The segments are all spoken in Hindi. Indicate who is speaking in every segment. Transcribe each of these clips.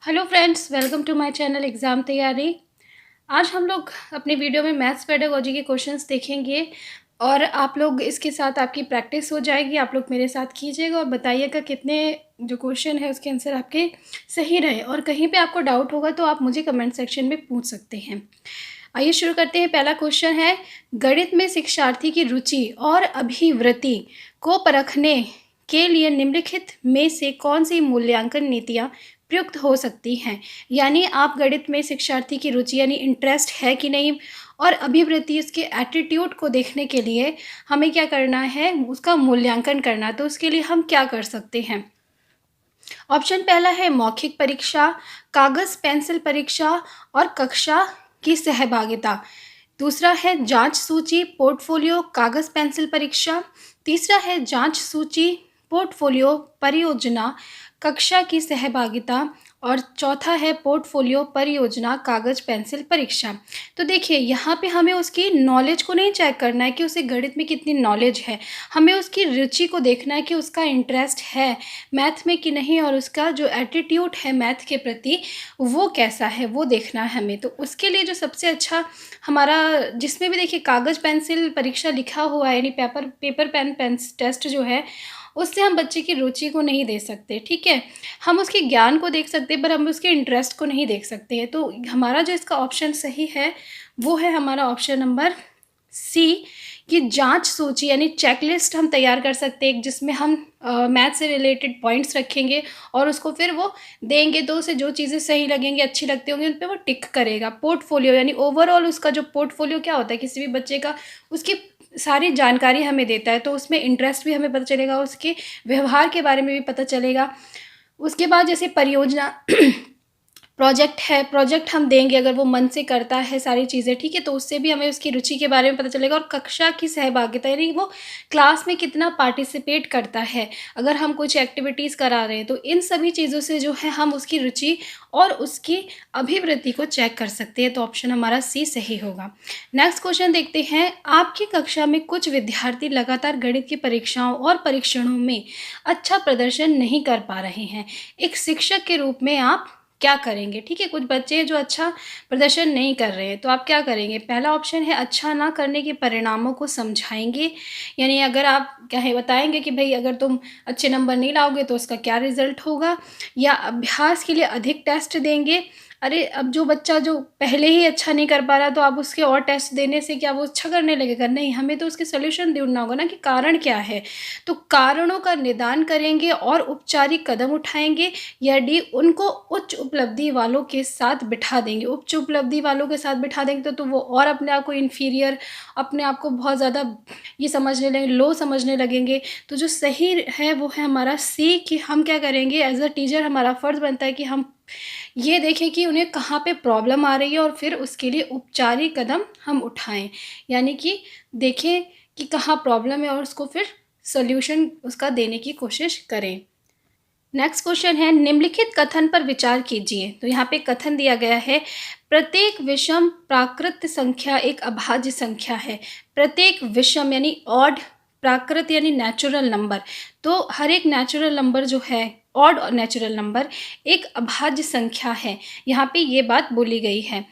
Speaker 1: Hello friends, welcome to my channel exam तैयारी। आज हम लोग अपनी वीडियो में मैथ्स पेडागोजी के क्वेश्चंस देखेंगे और आप लोग इसके साथ आपकी प्रैक्टिस हो जाएगी। आप लोग मेरे साथ कीजिएगा और बताइएगा कितने जो क्वेश्चन है उसके आंसर आपके सही रहे, और कहीं पे आपको डाउट होगा तो आप मुझे कमेंट सेक्शन में पूछ सकते हैं। आइए शुरू करते हैं। पहला क्वेश्चन है, गणित में शिक्षार्थी की रुचि और अभिवृत्ति को परखने के लिए निम्नलिखित में से कौन सी मूल्यांकन नीतियाँ प्रयुक्त हो सकती हैं। यानी आप गणित में शिक्षार्थी की रुचि यानी इंटरेस्ट है कि नहीं, और अभिवृत्ति उसके एटीट्यूड को देखने के लिए हमें क्या करना है, उसका मूल्यांकन करना। तो उसके लिए हम क्या कर सकते हैं। ऑप्शन पहला है मौखिक परीक्षा, कागज़ पेंसिल परीक्षा और कक्षा की सहभागिता। दूसरा है जांच सूची, पोर्टफोलियो, कागज़ पेंसिल परीक्षा। तीसरा है जांच सूची, पोर्टफोलियो, परियोजना, कक्षा की सहभागिता। और चौथा है पोर्टफोलियो, परियोजना, कागज़ पेंसिल परीक्षा। तो देखिए यहाँ पे हमें उसकी नॉलेज को नहीं चेक करना है कि उसे गणित में कितनी नॉलेज है, हमें उसकी रुचि को देखना है कि उसका इंटरेस्ट है मैथ में कि नहीं, और उसका जो एटीट्यूड है मैथ के प्रति वो कैसा है वो देखना है हमें। तो उसके लिए जो सबसे अच्छा हमारा, जिसमें भी देखिए कागज़ पेंसिल परीक्षा लिखा हुआ है, यानी पेपर पेन टेस्ट जो है, उससे हम बच्चे की रुचि को नहीं देख सकते। ठीक है, हम उसके ज्ञान को देख सकते हैं पर हम उसके इंटरेस्ट को नहीं देख सकते हैं। तो हमारा जो इसका ऑप्शन सही है वो है हमारा ऑप्शन नंबर सी, कि जांच सूची यानी चेकलिस्ट हम तैयार कर सकते हैं जिसमें हम मैथ से रिलेटेड पॉइंट्स रखेंगे और उसको फिर वो देंगे, तो उसे जो चीज़ें सही लगेंगी, अच्छी लगती होंगी, उन पर वो टिक करेगा। पोर्टफोलियो यानी ओवरऑल उसका जो पोर्टफोलियो क्या होता है किसी भी बच्चे का, उसकी सारी जानकारी हमें देता है, तो उसमें इंटरेस्ट भी हमें पता चलेगा, उसके व्यवहार के बारे में भी पता चलेगा। उसके बाद जैसे परियोजना प्रोजेक्ट है, प्रोजेक्ट हम देंगे अगर वो मन से करता है सारी चीज़ें, ठीक है, तो उससे भी हमें उसकी रुचि के बारे में पता चलेगा। और कक्षा की सहभागिता यानी वो क्लास में कितना पार्टिसिपेट करता है, अगर हम कुछ एक्टिविटीज़ करा रहे हैं, तो इन सभी चीज़ों से जो है हम उसकी रुचि और उसकी अभिवृत्ति को चेक कर सकते हैं। तो ऑप्शन हमारा सी सही होगा। नेक्स्ट क्वेश्चन देखते हैं, आपकी कक्षा में कुछ विद्यार्थी लगातार गणित की परीक्षाओं और परीक्षणों में अच्छा प्रदर्शन नहीं कर पा रहे हैं, एक शिक्षक के रूप में आप क्या करेंगे। ठीक है, कुछ बच्चे हैं जो अच्छा प्रदर्शन नहीं कर रहे हैं, तो आप क्या करेंगे। पहला ऑप्शन है अच्छा ना करने के परिणामों को समझाएंगे, यानी अगर आप क्या है बताएंगे कि भाई अगर तुम अच्छे नंबर नहीं लाओगे तो उसका क्या रिजल्ट होगा, या अभ्यास के लिए अधिक टेस्ट देंगे। अरे अब जो बच्चा जो पहले ही अच्छा नहीं कर पा रहा तो आप उसके और टेस्ट देने से क्या वो अच्छा करने लगेगा, नहीं, हमें तो उसके सोल्यूशन ढूंढना होगा ना कि कारण क्या है। तो कारणों का निदान करेंगे और उपचारिक कदम उठाएंगे, या डी उनको उच्च उपलब्धि वालों के साथ बिठा देंगे। उच्च उपलब्धि वालों के साथ बिठा देंगे तो वो और अपने आप को इन्फीरियर, अपने आप को बहुत ज़्यादा ये समझने लगेंगे, लो समझने लगेंगे। तो जो सही है वो है हमारा सी, कि हम क्या करेंगे एज अ टीचर, हमारा फ़र्ज़ बनता है कि हम ये देखें कि उन्हें कहाँ पे प्रॉब्लम आ रही है और फिर उसके लिए उपचारिक कदम हम उठाएं, यानी कि देखें कि कहाँ प्रॉब्लम है और उसको फिर सॉल्यूशन उसका देने की कोशिश करें। नेक्स्ट क्वेश्चन है, निम्नलिखित कथन पर विचार कीजिए। तो यहाँ पे कथन दिया गया है, प्रत्येक विषम प्राकृत संख्या एक अभाज्य संख्या है। प्रत्येक विषम यानी ऑड, प्राकृत यानी नेचुरल नंबर, तो हर एक नेचुरल नंबर जो है, ऑड और नेचुरल नंबर, एक अभाज्य संख्या है। यहाँ पे ये बात बोली गई है।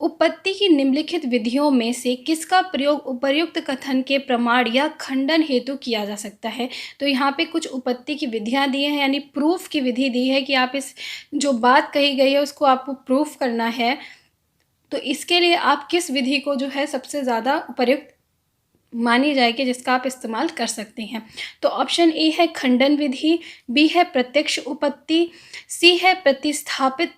Speaker 1: उपपत्ति की निम्नलिखित विधियों में से किसका प्रयोग उपर्युक्त कथन के प्रमाण या खंडन हेतु किया जा सकता है। तो यहाँ पे कुछ उपपत्ति की विधियाँ दी हैं, यानी प्रूफ की विधि दी है कि आप इस जो बात कही गई है उसको आपको प्रूफ करना है। तो इसके लिए आप किस विधि को जो है सबसे ज़्यादा उपयुक्त मानी जाएगी जिसका आप इस्तेमाल कर सकते हैं। तो ऑप्शन ए है खंडन विधि, बी है प्रत्यक्ष उपपत्ति, सी है प्रतिस्थापित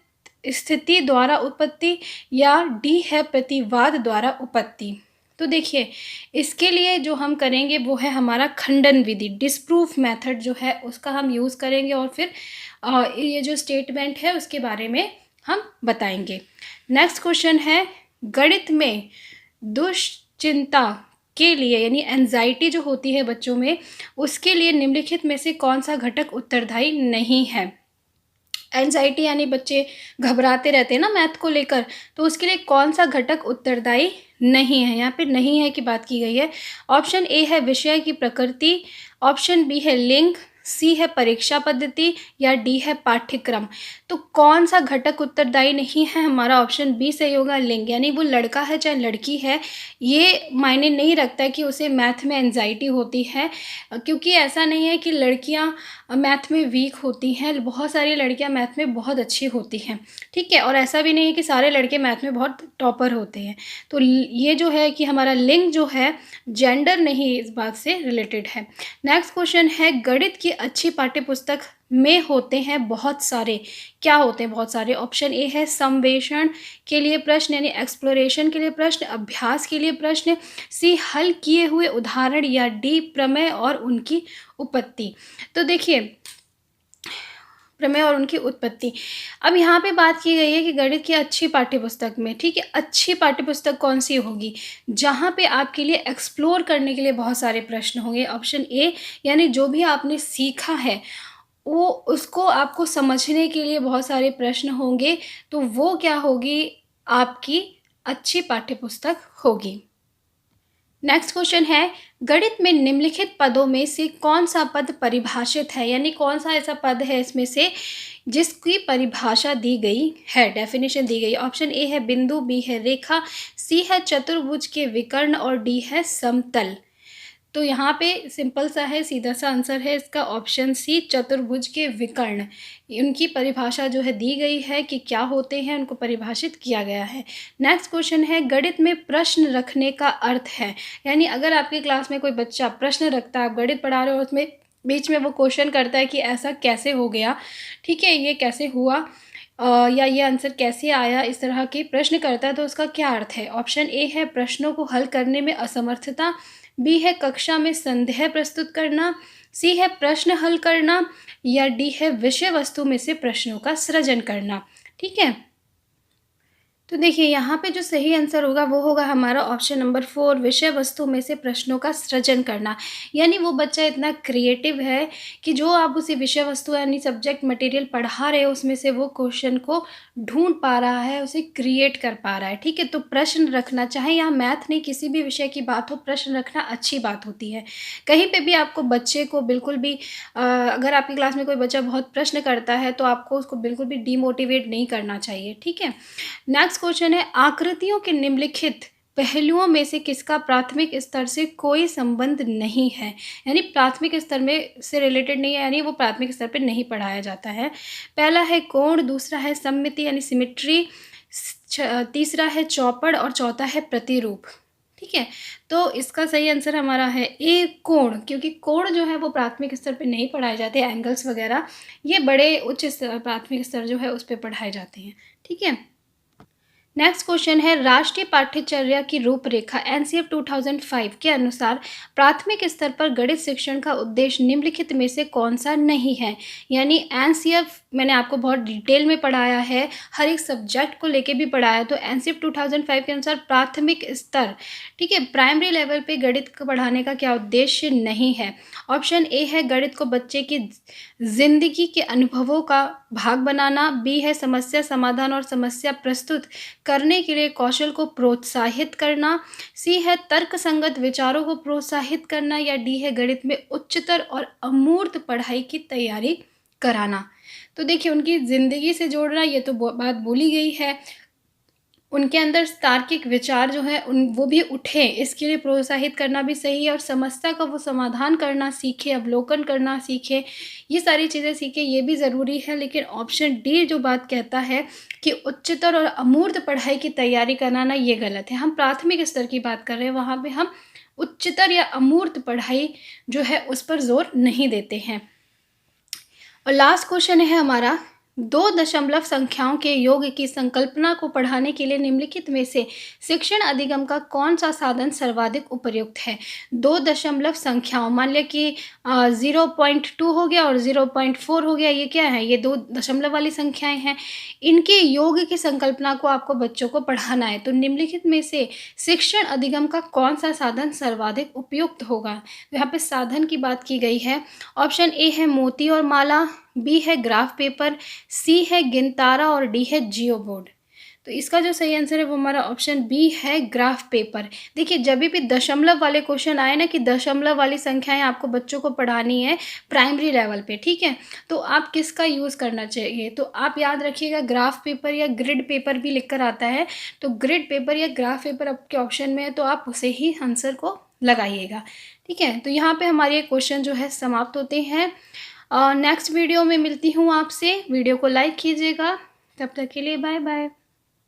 Speaker 1: स्थिति द्वारा उत्पत्ति, या डी है प्रतिवाद द्वारा उपपत्ति। तो देखिए इसके लिए जो हम करेंगे वो है हमारा खंडन विधि, डिसप्रूफ मेथड जो है उसका हम यूज़ करेंगे, और फिर ये जो स्टेटमेंट है उसके बारे में हम बताएंगे। नेक्स्ट क्वेश्चन है, गणित में दुश्चिंता के लिए यानी एंजाइटी जो होती है बच्चों में, उसके लिए निम्नलिखित में से कौन सा घटक उत्तरदायी नहीं है। एंजाइटी यानी बच्चे घबराते रहते हैं ना मैथ को लेकर, तो उसके लिए कौन सा घटक उत्तरदायी नहीं है। यहाँ पे नहीं है की बात की गई है। ऑप्शन ए है विषय की प्रकृति, ऑप्शन बी है लिंग, सी है परीक्षा पद्धति या डी है पाठ्यक्रम। तो कौन सा घटक उत्तरदायी नहीं है? हमारा ऑप्शन बी सही होगा, लिंग। यानी वो लड़का है चाहे लड़की है, ये मायने नहीं रखता है कि उसे मैथ में एंजाइटी होती है, क्योंकि ऐसा नहीं है कि लड़कियां मैथ में वीक होती हैं, बहुत सारी लड़कियां मैथ में बहुत अच्छी होती हैं, ठीक है। और ऐसा भी नहीं है कि सारे लड़के मैथ में बहुत टॉपर होते हैं। तो ये जो है कि हमारा लिंग जो है, जेंडर नहीं इस बात से रिलेटेड है। नेक्स्ट क्वेश्चन है, गणित की अच्छी पाठ्यपुस्तक में होते हैं बहुत सारे, क्या होते हैं बहुत सारे? ऑप्शन ए है सम्वेषण के लिए प्रश्न यानी एक्सप्लोरेशन के लिए प्रश्न, अभ्यास के लिए प्रश्न, सी हल किए हुए उदाहरण, या डी प्रमेय और उनकी उत्पत्ति। तो देखिए, प्रमेय और उनकी उत्पत्ति। अब यहाँ पे बात की गई है कि गणित की अच्छी पाठ्यपुस्तक में, ठीक है, अच्छी पाठ्यपुस्तक कौन सी होगी? जहाँ पे आपके लिए एक्सप्लोर करने के लिए बहुत सारे प्रश्न होंगे। ऑप्शन ए, यानी जो भी आपने सीखा है वो उसको आपको समझने के लिए बहुत सारे प्रश्न होंगे, तो वो क्या होगी? आपकी अच्छी पाठ्यपुस्तक होगी। नेक्स्ट क्वेश्चन है, गणित में निम्नलिखित पदों में से कौन सा पद परिभाषित है? यानी कौन सा ऐसा पद है इसमें से जिसकी परिभाषा दी गई है, डेफिनेशन दी गई? ऑप्शन ए है बिंदु, बी है रेखा, सी है चतुर्भुज के विकर्ण और डी है समतल। तो यहाँ पे सिंपल सा है, सीधा सा आंसर है इसका ऑप्शन सी, चतुर्भुज के विकर्ण। उनकी परिभाषा जो है दी गई है कि क्या होते हैं, उनको परिभाषित किया गया है। नेक्स्ट क्वेश्चन है, गणित में प्रश्न रखने का अर्थ है। यानी अगर आपकी क्लास में कोई बच्चा प्रश्न रखता है, आप गणित पढ़ा रहे हो, उसमें बीच में वो क्वेश्चन करता है कि ऐसा कैसे हो गया, ठीक है, ये कैसे हुआ, या ये आंसर कैसे आया, इस तरह के प्रश्न करता है, तो उसका क्या अर्थ है? ऑप्शन ए है प्रश्नों को हल करने में असमर्थता, बी है कक्षा में संदेह प्रस्तुत करना, सी है प्रश्न हल करना, या डी है विषय वस्तु में से प्रश्नों का सृजन करना, ठीक है। तो देखिए, यहाँ पे जो सही आंसर होगा वो होगा हमारा ऑप्शन नंबर 4, विषय वस्तु में से प्रश्नों का सृजन करना। यानी वो बच्चा इतना क्रिएटिव है कि जो आप उसे विषय वस्तु यानी सब्जेक्ट मटेरियल पढ़ा रहे हो उसमें से वो क्वेश्चन को ढूंढ पा रहा है, उसे क्रिएट कर पा रहा है, ठीक है। तो प्रश्न रखना, चाहे यहाँ मैथ नहीं किसी भी विषय की बात हो, प्रश्न रखना अच्छी बात होती है। कहीं पर भी आपको बच्चे को बिल्कुल भी अगर आपकी क्लास में कोई बच्चा बहुत प्रश्न करता है तो आपको उसको बिल्कुल भी डीमोटिवेट नहीं करना चाहिए, ठीक है। नेक्स्ट क्वेश्चन है, आकृतियों के निम्नलिखित पहलुओं में से किसका प्राथमिक स्तर से कोई संबंध नहीं है? यानी प्राथमिक स्तर में से रिलेटेड नहीं है, यानी वो प्राथमिक स्तर पे नहीं पढ़ाया जाता है। पहला है कोण, दूसरा है सममिति यानी सिमेट्री, तीसरा है चौपड़ और चौथा है प्रतिरूप, ठीक है। तो इसका सही आंसर हमारा है ए, कोण, क्योंकि कोण जो है वो प्राथमिक स्तर पे नहीं पढ़ाए जाते, एंगल्स वगैरह ये बड़े उच्च स्तर प्राथमिक स्तर जो है उस पर पढ़ाए जाते हैं, ठीक है। नेक्स्ट क्वेश्चन है, राष्ट्रीय पाठ्यचर्या की रूपरेखा एनसीएफ 2005 के अनुसार प्राथमिक स्तर पर गणित शिक्षण का उद्देश्य निम्नलिखित में से कौन सा नहीं है? यानी एनसीएफ मैंने आपको बहुत डिटेल में पढ़ाया है, हर एक सब्जेक्ट को लेके भी पढ़ाया, तो एनसीएफ 2005 के अनुसार प्राथमिक स्तर, ठीक है, प्राइमरी लेवल पे गणित को पढ़ाने का क्या उद्देश्य नहीं है? ऑप्शन ए है गणित को बच्चे की जिंदगी के अनुभवों का भाग बनाना, बी है समस्या समाधान और समस्या प्रस्तुत करने के लिए कौशल को प्रोत्साहित करना, सी है तर्कसंगत विचारों को प्रोत्साहित करना, या डी है गणित में उच्चतर और अमूर्त पढ़ाई की तैयारी कराना। तो देखिए, उनकी ज़िंदगी से जोड़ना, ये तो बात बोली गई है, उनके अंदर तार्किक विचार जो है वो भी उठे, इसके लिए प्रोत्साहित करना भी सही है, और समस्या का वो समाधान करना सीखे, अवलोकन करना सीखे, ये सारी चीज़ें सीखे, ये भी ज़रूरी है। लेकिन ऑप्शन डी जो बात कहता है कि उच्चतर और अमूर्त पढ़ाई की तैयारी कराना, ये गलत है। हम प्राथमिक स्तर की बात कर रहे हैं, वहाँ पर हम उच्चतर या अमूर्त पढ़ाई जो है उस पर जोर नहीं देते हैं। और लास्ट क्वेश्चन है हमारा, 2 दशमलव संख्याओं के योग की संकल्पना को पढ़ाने के लिए निम्नलिखित में से शिक्षण अधिगम का कौन सा साधन सर्वाधिक उपयुक्त है? 2 दशमलव संख्याओं, मान लिया कि 0.2 हो गया और 0.4 हो गया, ये क्या है? ये 2 दशमलव वाली संख्याएं हैं, इनके योग की संकल्पना को आपको बच्चों को पढ़ाना है। तो निम्नलिखित में से शिक्षण अधिगम का कौन सा साधन सर्वाधिक उपयुक्त होगा? तो यहाँ पे साधन की बात की गई है। ऑप्शन ए है मोती और माला, बी है ग्राफ पेपर, सी है गिनतारा और डी है जियो बोर्ड। तो इसका जो सही आंसर है वो हमारा ऑप्शन बी है, ग्राफ पेपर। देखिए जब भी दशमलव वाले क्वेश्चन आए ना कि दशमलव वाली संख्याएं आपको बच्चों को पढ़ानी है प्राइमरी लेवल पे, ठीक है, तो आप किसका यूज़ करना चाहिए, तो आप याद रखिएगा ग्राफ पेपर या ग्रिड पेपर भी लिख कर आता है, तो ग्रिड पेपर या ग्राफ पेपर आपके ऑप्शन में है, तो आप उसे ही आंसर को लगाइएगा। ठीक है, तो यहाँ पे हमारे क्वेश्चन जो है समाप्त होते हैं। नेक्स्ट वीडियो में मिलती हूँ आपसे, वीडियो को लाइक कीजिएगा, तब तक के लिए बाय बाय।